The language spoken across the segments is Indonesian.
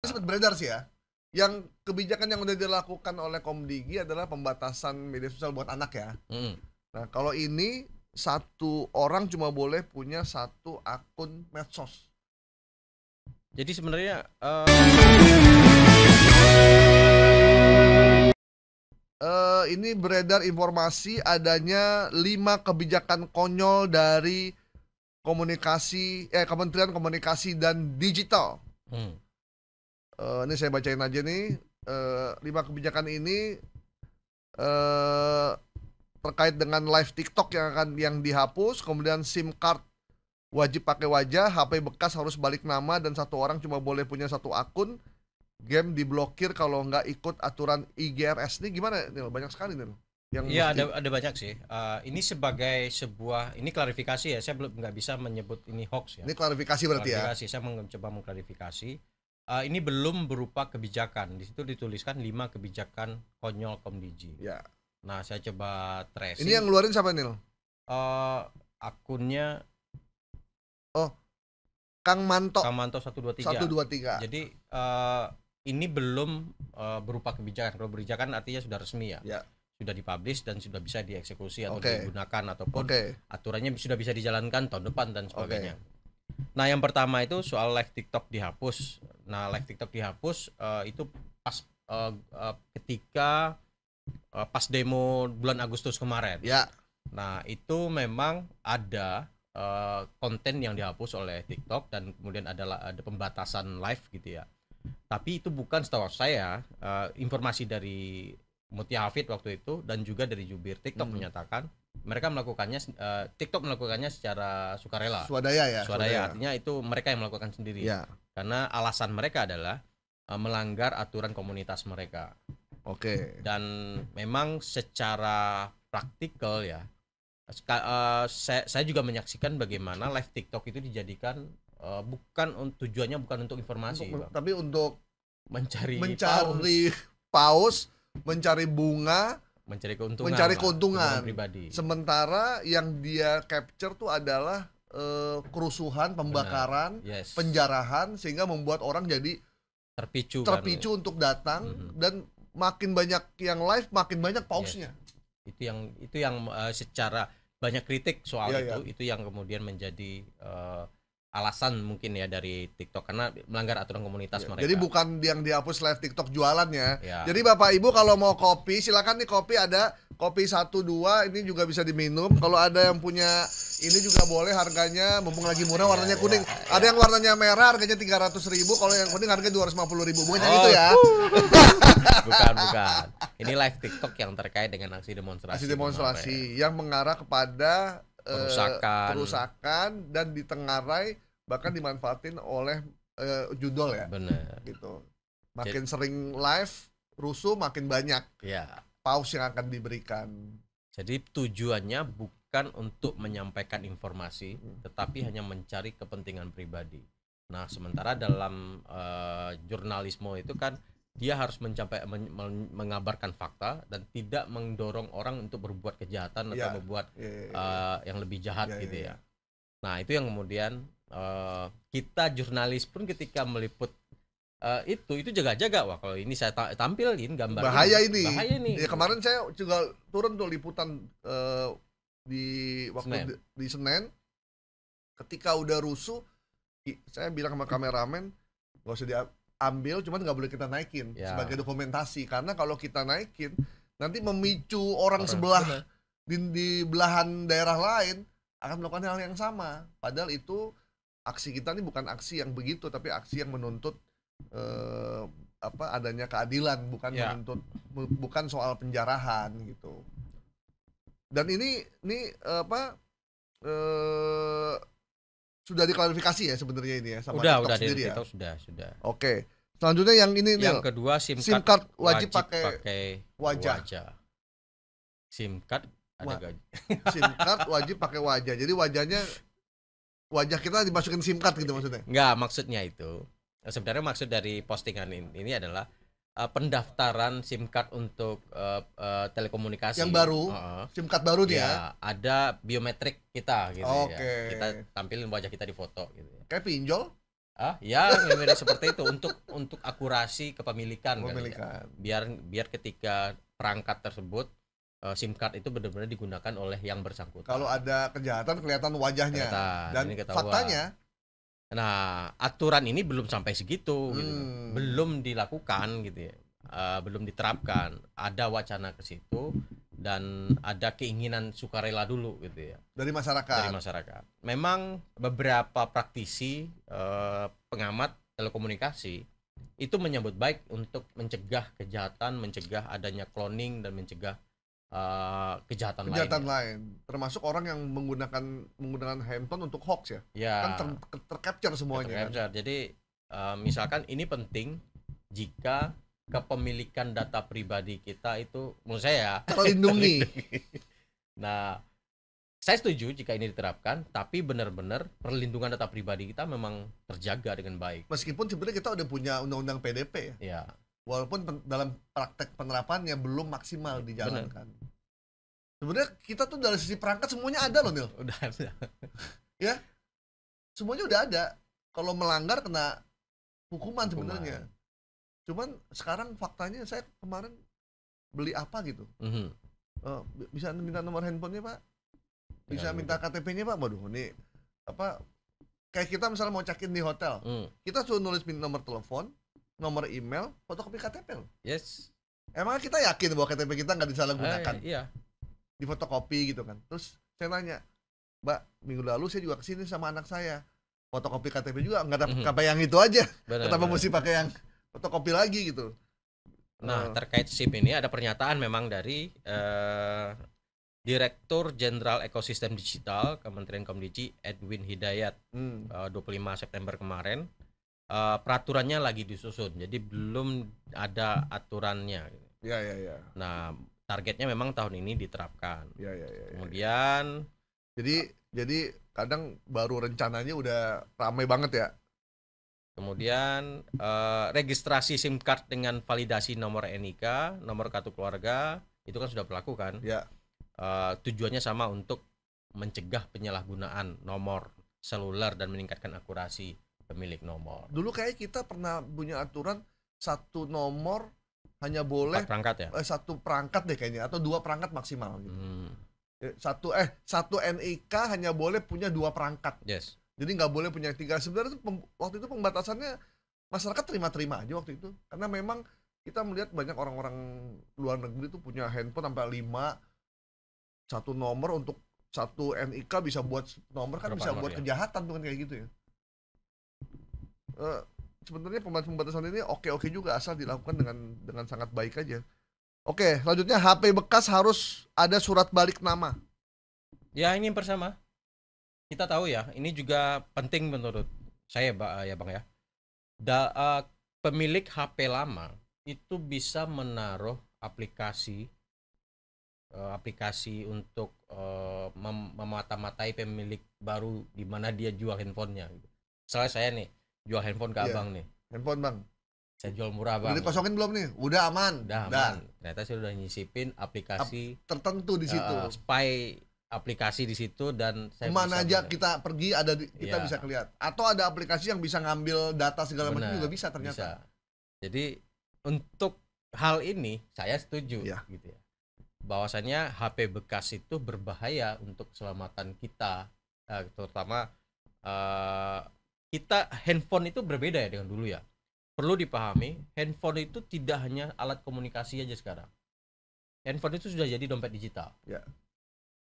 sempat beredar sih ya. Yang kebijakan yang udah dilakukan oleh Komdigi adalah pembatasan media sosial buat anak ya. Nah, kalau ini satu orang cuma boleh punya satu akun medsos. Jadi sebenarnya ini beredar informasi adanya 5 kebijakan konyol dari Kementerian Komunikasi dan Digital. Ini saya bacain aja nih. 5 kebijakan ini terkait dengan live TikTok yang dihapus, kemudian SIM card wajib pakai wajah, HP bekas harus balik nama dan satu orang cuma boleh punya satu akun, game diblokir kalau nggak ikut aturan IGRS. Ini gimana Nil? Banyak sekali Nil. Iya ada banyak sih. Ini sebagai sebuah klarifikasi ya. Saya belum nggak bisa menyebut ini hoax ya. Ini klarifikasi berarti klarifikasi, ya. Saya mencoba mengklarifikasi. Ini belum berupa kebijakan. Di situ dituliskan 5 kebijakan konyol Komdigi. Ya. Nah saya coba tracing. Ini yang ngeluarin siapa Nil? Akunnya Kang Manto 123. Jadi ini belum berupa kebijakan. Kalau kebijakan artinya sudah resmi ya. Sudah dipublish dan sudah bisa dieksekusi atau digunakan ataupun aturannya sudah bisa dijalankan tahun depan dan sebagainya. Nah yang pertama itu soal live TikTok dihapus. Nah live TikTok dihapus itu pas ketika pas demo bulan Agustus kemarin. Ya. Nah itu memang ada konten yang dihapus oleh TikTok dan kemudian ada pembatasan live gitu ya. Tapi itu bukan, setahu saya, informasi dari Mutia Hafid waktu itu dan juga dari jubir TikTok menyatakan mereka melakukannya, TikTok melakukannya secara sukarela. Swadaya. Artinya itu mereka yang melakukan sendiri. Ya. Karena alasan mereka adalah melanggar aturan komunitas mereka. Dan memang secara praktikal ya, saya juga menyaksikan bagaimana live TikTok itu dijadikan tujuannya bukan untuk informasi, tapi untuk mencari paus, mencari bunga, mencari keuntungan pribadi. Sementara yang dia capture tuh adalah kerusuhan, pembakaran, penjarahan, sehingga membuat orang jadi terpicu untuk datang dan makin banyak yang live, makin banyak pausnya. Itu yang secara banyak kritik soal itu yang kemudian menjadi alasan mungkin ya dari TikTok karena melanggar aturan komunitas mereka. Jadi bukan yang dihapus live TikTok jualannya. Jadi Bapak Ibu kalau mau kopi, silakan nih, kopi ada kopi 1 2 ini juga bisa diminum. Kalau ada yang punya ini juga boleh, harganya mumpung lagi murah, warnanya kuning. Ada yang warnanya merah harganya 300.000, kalau yang kuning harganya 250.000. Bukan yang itu ya. Bukan. Ini live TikTok yang terkait dengan aksi demonstrasi yang mengarah kepada kerusakan dan ditengarai, bahkan dimanfaatin oleh judol ya. Benar. Gitu. Makin sering live rusuh, makin banyak paus yang akan diberikan. Jadi tujuannya bukan untuk menyampaikan informasi, tetapi hanya mencari kepentingan pribadi. Nah, sementara dalam jurnalisme itu kan dia harus mengabarkan fakta dan tidak mendorong orang untuk berbuat kejahatan atau berbuat yang lebih jahat gitu ya. Nah itu yang kemudian kita jurnalis pun ketika meliput itu jaga-jaga, wah kalau ini saya tampilin gambar bahaya ini. Ya, kemarin saya juga turun tuh liputan di Senen, ketika udah rusuh, saya bilang sama kameramen gak usah diambil, cuman nggak boleh kita naikin sebagai dokumentasi, karena kalau kita naikin nanti memicu orang sebelah di belahan daerah lain akan melakukan hal yang sama. Padahal itu aksi kita ini bukan aksi yang begitu, tapi aksi yang menuntut adanya keadilan, menuntut, bukan soal penjarahan gitu. Dan ini sudah diklarifikasi ya sebenarnya ini ya sama TikTok sendiri ya. Sudah. Oke. Selanjutnya yang ini yang kedua SIM card wajib pakai wajah. SIM card ada SIM card wajib pakai wajah. Jadi wajah kita dimasukin SIM card gitu maksudnya? Enggak, maksudnya itu. Sebenarnya maksud dari postingan ini adalah pendaftaran SIM card untuk telekomunikasi yang baru, SIM card baru dia ada biometrik kita gitu ya. Kita tampilin wajah kita di foto gitu ya. Kayak pinjol? Ya mirip seperti itu untuk akurasi kepemilikan kali ya. Biar ketika perangkat tersebut SIM card itu benar-benar digunakan oleh yang bersangkutan. Kalau ada kejahatan kelihatan wajahnya. Dan faktanya, nah aturan ini belum sampai segitu gitu. Belum dilakukan gitu ya. Belum diterapkan. Ada wacana ke situ dan ada keinginan sukarela dulu gitu ya dari masyarakat. Memang beberapa praktisi pengamat telekomunikasi itu menyambut baik untuk mencegah kejahatan, mencegah adanya cloning dan mencegah kejahatan lain. Termasuk orang yang menggunakan handphone untuk hoax ya. Kan tercapture semuanya. Kan? Jadi misalkan ini penting jika kepemilikan data pribadi kita itu menurut saya terlindungi. Nah, saya setuju jika ini diterapkan, tapi benar-benar perlindungan data pribadi kita memang terjaga dengan baik. Meskipun sebenarnya kita udah punya undang-undang PDP ya. Walaupun dalam praktek penerapannya belum maksimal dijalankan. Sebenarnya kita tuh dari sisi perangkat semuanya ada loh, Nil. Udah ada. Ya. Semuanya udah ada. Kalau melanggar kena hukuman. Sebenarnya. Cuman sekarang faktanya saya kemarin beli apa gitu, bisa minta nomor handphonenya Pak, bisa minta KTP-nya Pak. Waduh, ini apa? Kayak kita misalnya mau check-in di hotel, kita suruh nulis nomor telepon, nomor email, fotokopi KTP loh. Yes. Emang kita yakin bahwa KTP kita nggak disalahgunakan? Iya. Di fotokopi gitu kan. Terus saya nanya, Mbak, minggu lalu saya juga kesini sama anak saya, fotokopi KTP juga nggak dapat KTP yang itu aja. Kenapa mesti pakai yang fotokopi lagi gitu. Nah, terkait SIM ini ada pernyataan memang dari Direktur Jenderal Ekosistem Digital Kementerian Komunikasi Edwin Hidayat 25 September kemarin. Peraturannya lagi disusun, jadi belum ada aturannya. Ya. Nah, targetnya memang tahun ini diterapkan. Ya. Kemudian, jadi kadang baru rencananya udah ramai banget ya. Kemudian registrasi SIM card dengan validasi nomor NIK, nomor kartu keluarga, itu kan sudah berlaku kan? Ya. Tujuannya sama untuk mencegah penyalahgunaan nomor seluler dan meningkatkan akurasi pemilik nomor. Dulu kayak kita pernah punya aturan satu nomor hanya boleh 4 perangkat ya? Satu perangkat deh kayaknya, atau 2 perangkat maksimal gitu. Satu NIK hanya boleh punya 2 perangkat. Yes. Jadi nggak boleh punya 3. Sebenarnya waktu itu pembatasannya masyarakat terima-terima aja waktu itu. Karena memang kita melihat banyak orang-orang luar negeri itu punya handphone sampai 5, satu nomor untuk satu NIK bisa buat nomor kan. Berapa bisa buat kejahatan tuh kan kayak gitu ya. Sebenarnya pembatasan ini oke juga asal dilakukan dengan sangat baik aja. Oke, selanjutnya HP bekas harus ada surat balik nama. Ya, ini bersama. Kita tahu ya, ini juga penting menurut saya Bang ya. Pemilik HP lama itu bisa menaruh aplikasi untuk memata-matai pemilik baru di mana dia jual handphonenya. Misalnya saya nih jual handphone ke abang nih. Handphone bang. Saya jual murah bang. Udah dikosongin belum nih? Udah aman. Udah. Ternyata saya udah nyisipin aplikasi tertentu di situ. Spy aplikasi di situ dan saya kemana aja kita pergi kita bisa kelihatan. Atau ada aplikasi yang bisa ngambil data segala macam juga bisa ternyata. Bisa. Jadi untuk hal ini saya setuju gitu ya. Bahwasannya HP bekas itu berbahaya untuk keselamatan kita, terutama kita handphone itu berbeda ya dengan dulu ya. Perlu dipahami, handphone itu tidak hanya alat komunikasi aja sekarang. Handphone itu sudah jadi dompet digital. Ya.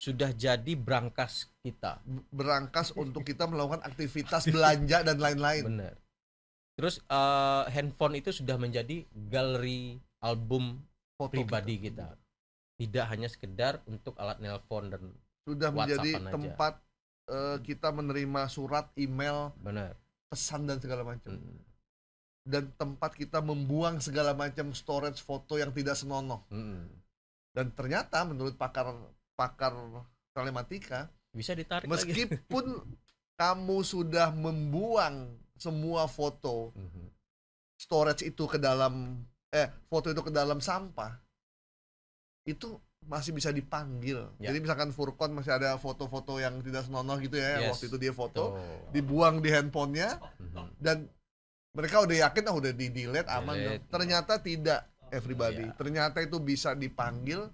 Sudah jadi brankas kita. Berangkas untuk kita melakukan aktivitas belanja dan lain-lain. Benar. Terus handphone itu sudah menjadi galeri album foto pribadi kita. Tidak hanya sekedar untuk alat nelpon dan sudah menjadi tempat kita menerima surat, email, benar, pesan dan segala macam. Dan tempat kita membuang segala macam storage foto yang tidak senonoh. Dan ternyata menurut pakar telematika bisa ditarik meskipun kamu sudah membuang semua foto storage itu ke dalam foto itu ke dalam sampah, itu masih bisa dipanggil. Ya. Jadi misalkan Furqon masih ada foto-foto yang tidak senonoh gitu ya, Yes. waktu itu dia foto, Tuh. dibuang di handphonenya, dan mereka udah yakin udah di-delete aman. Delete. Ternyata tidak, everybody. Iya. Ternyata itu bisa dipanggil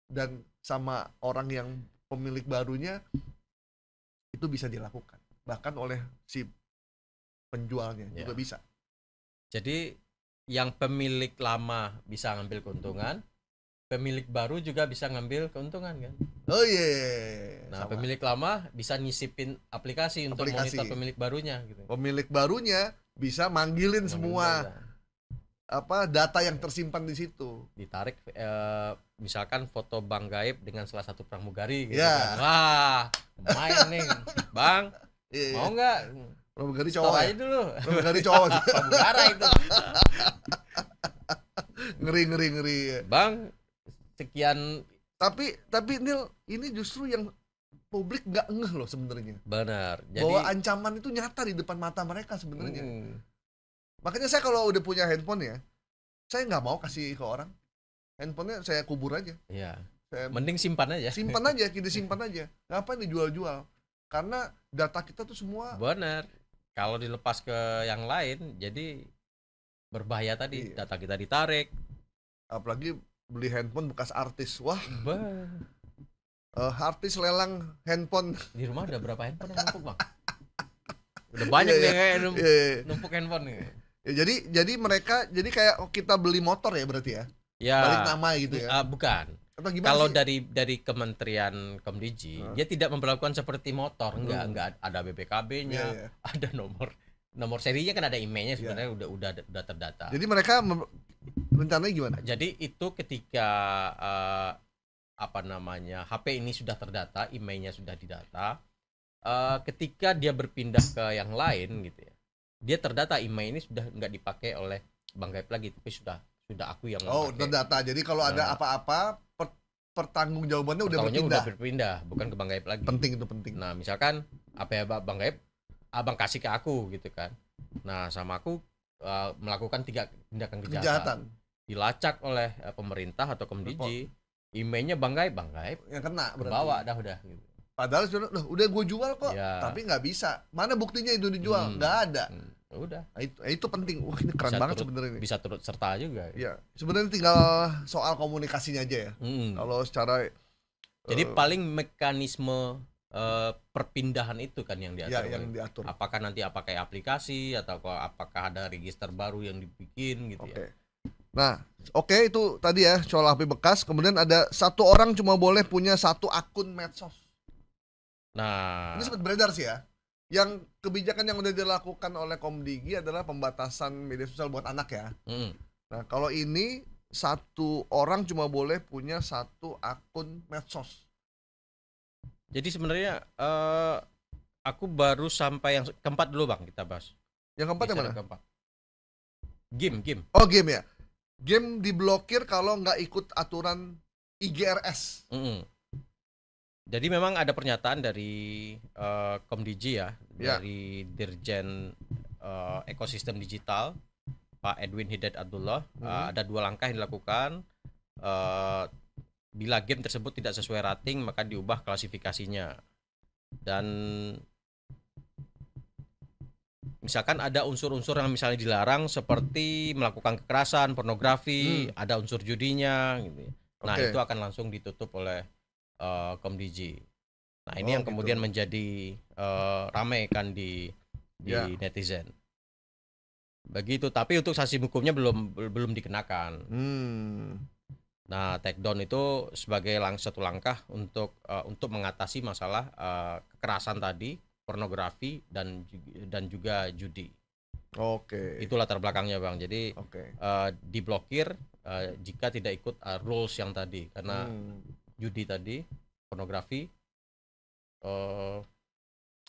dan sama orang yang pemilik barunya itu bisa dilakukan. Bahkan oleh si penjualnya juga bisa. Jadi yang pemilik lama bisa ngambil keuntungan, pemilik baru juga bisa ngambil keuntungan kan. Oh iya. Nah, pemilik lama bisa nyisipin aplikasi untuk monitor pemilik barunya gitu. Pemilik barunya bisa manggilin semua data yang tersimpan di situ. Ditarik misalkan foto Bang Gaib dengan salah satu pramugari gitu Ya. kan. Wah, lumayan nih. Bang, mau nggak? Pramugari cowok aja dulu. Pramugari cowok. Pramugara itu. Ngeri. Bang, sekian. Tapi Nil, ini justru yang publik nggak ngeh loh sebenarnya. Benar. Bahwa ancaman itu nyata di depan mata mereka sebenarnya. Makanya saya kalau udah punya handphone ya, saya nggak mau kasih ke orang. Handphonenya saya kubur aja. Iya. Mending simpan aja. Simpan aja, kita simpan aja. Ngapain dijual-jual? Karena data kita tuh semua. Benar. Kalau dilepas ke yang lain, jadi berbahaya tadi. Iya. Data kita ditarik. Apalagi beli handphone bekas artis. Wah. Artis lelang handphone. Di rumah ada berapa handphone yang numpuk, Bang? Udah banyak nih kayak numpuk handphone nih. Ya, jadi mereka kayak kita beli motor ya berarti ya. Ya. Balik nama gitu ya. Bukan. Kalau dari Kementerian Komdigi, dia tidak memperlakukan seperti motor, enggak ada BPKB-nya, ada nomor serinya kan, ada IMEI-nya sebenarnya udah terdata. Jadi mereka rencananya gimana? Jadi itu ketika HP ini sudah terdata, IMEI-nya sudah didata, ketika dia berpindah ke yang lain gitu ya, dia terdata IMEI ini sudah nggak dipakai oleh Bang Gaib lagi, tapi sudah aku yang memakai. Terdata. Jadi kalau ada apa-apa pertanggungjawabannya udah berpindah, bukan ke Bang Gaib lagi. Penting itu penting. Nah, misalkan apa ya Bang Gaib, Abang kasih ke aku gitu kan. Nah, sama aku melakukan 3 tindakan kejahatan. Dilacak oleh pemerintah atau Komdigi, IMEI-nya Bang Gaib yang kena berbawa udah gitu. Padahal udah gue jual kok, tapi nggak bisa. Mana buktinya itu dijual? Nggak ada. Udah. Itu penting. Wah, ini keren banget sebenarnya. Bisa turut serta juga. Iya. Sebenarnya tinggal soal komunikasinya aja ya. Kalau secara jadi paling mekanisme perpindahan itu kan yang diatur. Yang diatur. Apakah nanti pakai aplikasi atau apakah ada register baru yang dibikin gitu ya. Nah, itu tadi ya soal HP bekas. Kemudian ada 1 orang cuma boleh punya 1 akun medsos. Nah, ini sempat beredar sih ya. Yang kebijakan yang udah dilakukan oleh Komdigi adalah pembatasan media sosial buat anak ya. Nah, kalau ini 1 orang cuma boleh punya 1 akun medsos. Jadi sebenarnya aku baru sampai yang keempat dulu Bang, kita bahas. Yang keempat yang mana? Keempat. Game. Oh, game ya. Game diblokir kalau nggak ikut aturan IGRS. Jadi memang ada pernyataan dari Komdigi ya, dari Dirjen Ekosistem Digital Pak Edwin Hidayat Abdullah. Ada 2 langkah yang dilakukan. Bila game tersebut tidak sesuai rating, maka diubah klasifikasinya. Dan misalkan ada unsur-unsur yang misalnya dilarang seperti melakukan kekerasan, pornografi, ada unsur judinya gitu. Nah, itu akan langsung ditutup oleh Komdigi. Nah, ini yang kemudian menjadi ramai kan di netizen. Begitu, tapi untuk sanksi hukumnya belum dikenakan. Nah, takedown itu sebagai satu langkah untuk mengatasi masalah kekerasan tadi, pornografi dan juga judi. Itu latar belakangnya Bang. Jadi diblokir jika tidak ikut rules yang tadi, karena judi tadi, pornografi,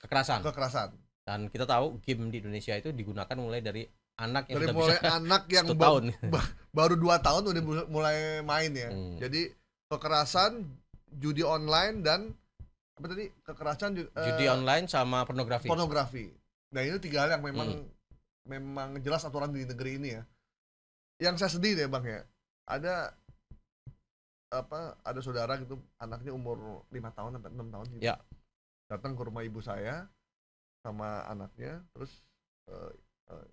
kekerasan. Dan kita tahu game di Indonesia itu digunakan mulai dari anak yang anak yang baru 2 tahun udah mulai main ya. Jadi kekerasan, judi online, dan apa tadi? Judi online sama pornografi. Nah, ini 3 hal yang memang jelas aturan di negeri ini ya. Yang saya sedih deh Bang ya. Ada ada saudara gitu, anaknya umur 5 tahun sampai 6 tahun gitu. Ya. Datang ke rumah ibu saya sama anaknya, terus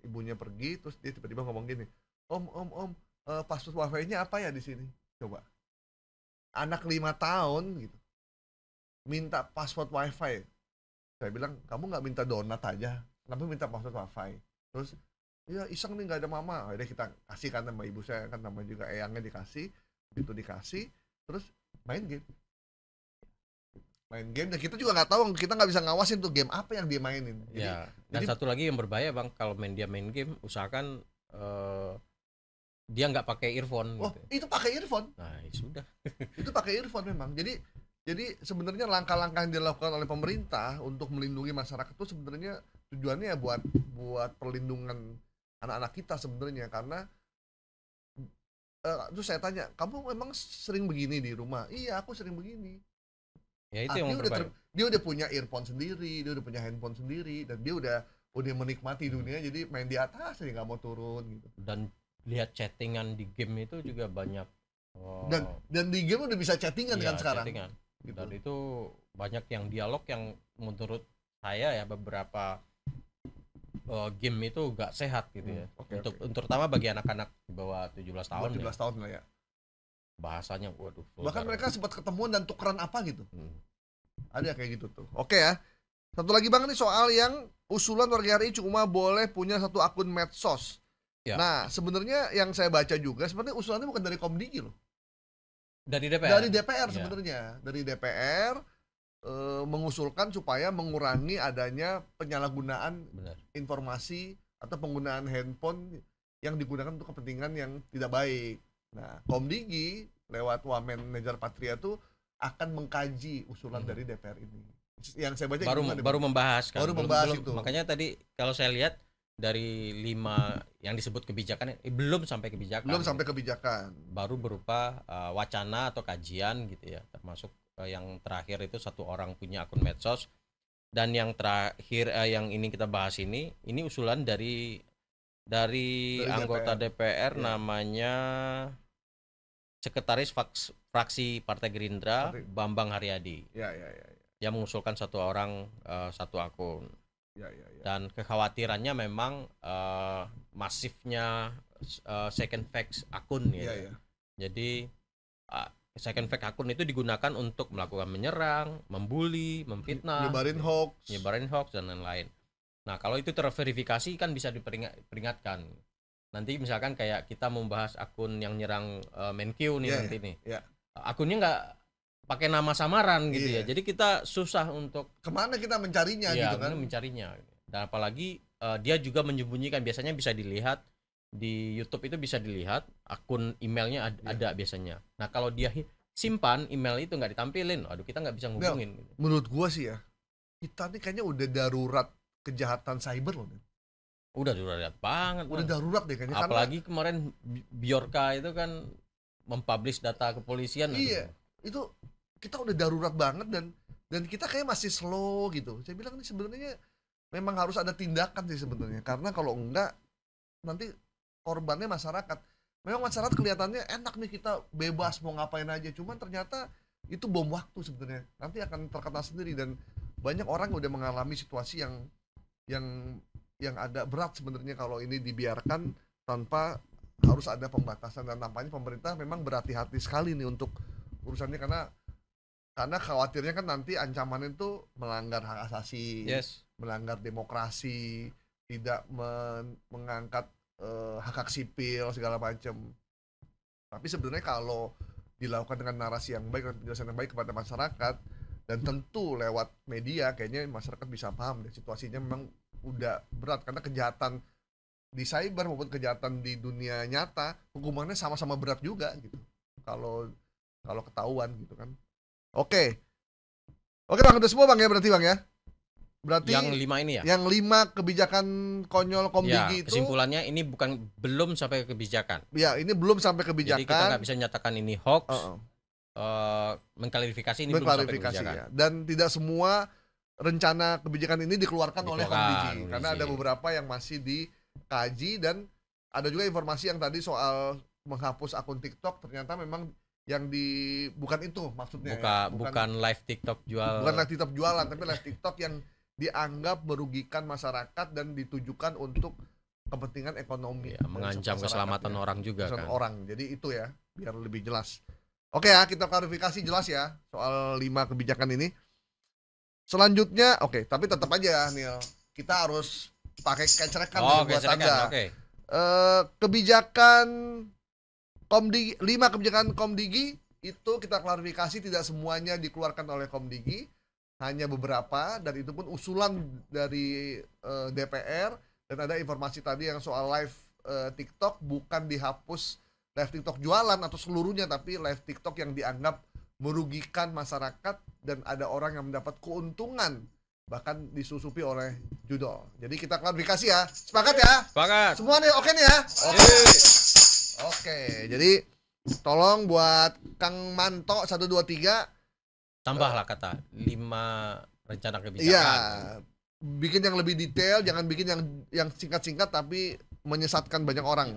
ibunya pergi, terus dia tiba-tiba ngomong gini, Om, password wifi-nya apa ya di sini? Coba. Anak 5 tahun gitu minta password wifi. Saya bilang, kamu nggak minta donat aja, kenapa minta password wifi? Terus, ya iseng nih nggak ada mama. Akhirnya kita kasih kan sama ibu saya, kan namanya juga eyangnya dikasih. Itu dikasih, terus main game, dan kita juga nggak tahu, kita nggak bisa ngawasin tuh game apa yang dia mainin. Dan satu lagi yang berbahaya Bang, kalau main game, usahakan dia nggak pakai earphone. Oh, gitu. Itu pakai earphone. Nah, ya sudah. Itu pakai earphone memang. Jadi sebenarnya langkah-langkah yang dilakukan oleh pemerintah untuk melindungi masyarakat itu sebenarnya tujuannya ya buat perlindungan anak-anak kita sebenarnya. Karena terus saya tanya, kamu memang sering begini di rumah? Iya, aku sering begini. Ya itu yang berbahaya. Dia udah punya earphone sendiri, dia udah punya handphone sendiri, dan dia udah menikmati dunia, jadi main di atas aja nggak mau turun gitu. Dan lihat chattingan di game itu juga banyak. Dan di game udah bisa chattingan kan sekarang. Chattingan. Gitu. Dan itu banyak yang dialog yang menurut saya ya beberapa game itu gak sehat gitu ya. Terutama bagi anak-anak di bawah 17 tahun. 17 tahun lah ya. Bahasanya waduh. Bahkan mereka sempat ketemuan dan tukeran apa gitu. Ada kayak gitu tuh. Oke ya. Satu lagi Bang, nih soal yang usulan warga RI cuma boleh punya satu akun medsos. Ya. Nah, sebenarnya yang saya baca juga sebenarnya usulannya bukan dari Komdigi loh. Dari DPR. Dari DPR sebenarnya. Dari DPR mengusulkan supaya mengurangi adanya penyalahgunaan informasi atau penggunaan handphone yang digunakan untuk kepentingan yang tidak baik. Nah, Komdigi lewat Wamen Nejar Patria tuh akan mengkaji usulan dari DPR ini. Yang saya baca baru membahas kan. Baru membahas itu. Makanya tadi kalau saya lihat dari 5 yang disebut kebijakan belum sampai kebijakan. Baru berupa wacana atau kajian gitu ya, termasuk yang terakhir itu 1 orang punya akun medsos, dan yang terakhir yang ini kita bahas ini usulan dari anggota DPR ya. Namanya Sekretaris Fraksi Partai Gerindra Bambang Haryadi. Ya. Yang mengusulkan 1 orang 1 akun. Ya. Dan kekhawatirannya memang masifnya second fact akun ya. Jadi second fact akun itu digunakan untuk melakukan menyerang, membuli, memfitnah, nyebarin hoax dan lain-lain. Nah, kalau itu terverifikasi kan bisa diperingatkan. Nanti misalkan kayak kita membahas akun yang nyerang Menkyu nih nanti nih. Akunnya nggak pakai nama samaran gitu ya. Jadi kita susah untuk kemana kita mencarinya gitu kan. Mencarinya. Dan apalagi dia juga menyembunyikan, biasanya bisa dilihat di YouTube itu bisa dilihat akun emailnya ada biasanya. Nah, kalau dia simpan email itu nggak ditampilin, aduh kita nggak bisa ngubungin. Menurut gua sih ya, kita nih kayaknya udah darurat kejahatan cyber loh. Udah darurat banget. Udah darurat deh kayaknya. Apalagi kemarin Bjorka itu kan mempublish data kepolisian. Iya, itu kita udah darurat banget dan kita kayak masih slow gitu. Saya bilang ini sebenarnya memang harus ada tindakan sih sebenarnya, karena kalau enggak nanti korbannya masyarakat. Memang masyarakat kelihatannya enak nih, kita bebas mau ngapain aja, cuman ternyata itu bom waktu sebenarnya. Nanti akan terkena sendiri, dan banyak orang udah mengalami situasi yang ada berat sebenarnya kalau ini dibiarkan tanpa harus ada pembatasan. Dan nampaknya pemerintah memang berhati-hati sekali nih untuk urusannya, karena khawatirnya kan nanti ancamannya itu melanggar hak asasi, melanggar demokrasi, tidak mengangkat hak sipil segala macam. Tapi sebenarnya kalau dilakukan dengan narasi yang baik dan penjelasan yang baik kepada masyarakat, dan tentu lewat media, kayaknya masyarakat bisa paham deh situasinya memang udah berat, karena kejahatan di cyber maupun kejahatan di dunia nyata hukumannya sama-sama berat juga gitu kalau ketahuan gitu kan. Oke Bang, udah semua Bang ya, berarti Bang ya. Berarti yang 5 ini ya. Yang 5 kebijakan konyol Komdigi itu. Kesimpulannya ini belum sampai ke kebijakan. Ya, ini belum sampai kebijakan. Jadi kita nggak bisa nyatakan ini hoax. Mengklarifikasi ini belum sampai kebijakan. Ya. Dan tidak semua rencana kebijakan ini dikeluarkan oleh Komdigi, karena ada beberapa yang masih dikaji, dan ada juga informasi yang tadi soal menghapus akun TikTok ternyata memang yang bukan itu maksudnya. Bukan live TikTok bukan live TikTok jualan, tapi live TikTok yang dianggap merugikan masyarakat dan ditujukan untuk kepentingan ekonomi, mengancam keselamatan orang juga kan. Jadi itu ya, biar lebih jelas. Oke ya, kita klarifikasi jelas ya soal 5 kebijakan ini. Selanjutnya, tapi tetap aja Nil, kita harus pakai kecrekan buat Anda. Kebijakan Komdigi, 5 kebijakan Komdigi itu kita klarifikasi tidak semuanya dikeluarkan oleh Komdigi, hanya beberapa, dan itu pun usulan dari DPR. Dan ada informasi tadi yang soal live TikTok, bukan dihapus live TikTok jualan atau seluruhnya, tapi live TikTok yang dianggap merugikan masyarakat dan ada orang yang mendapat keuntungan, bahkan disusupi oleh judol. Jadi kita klarifikasi ya. Sepakat ya? Sepakat. Semua nih oke nih ya? Oke, jadi tolong buat Kang Manto 123 tambahlah kata 5 rencana kebijakan. Iya, bikin yang lebih detail, jangan bikin yang singkat-singkat tapi menyesatkan banyak orang.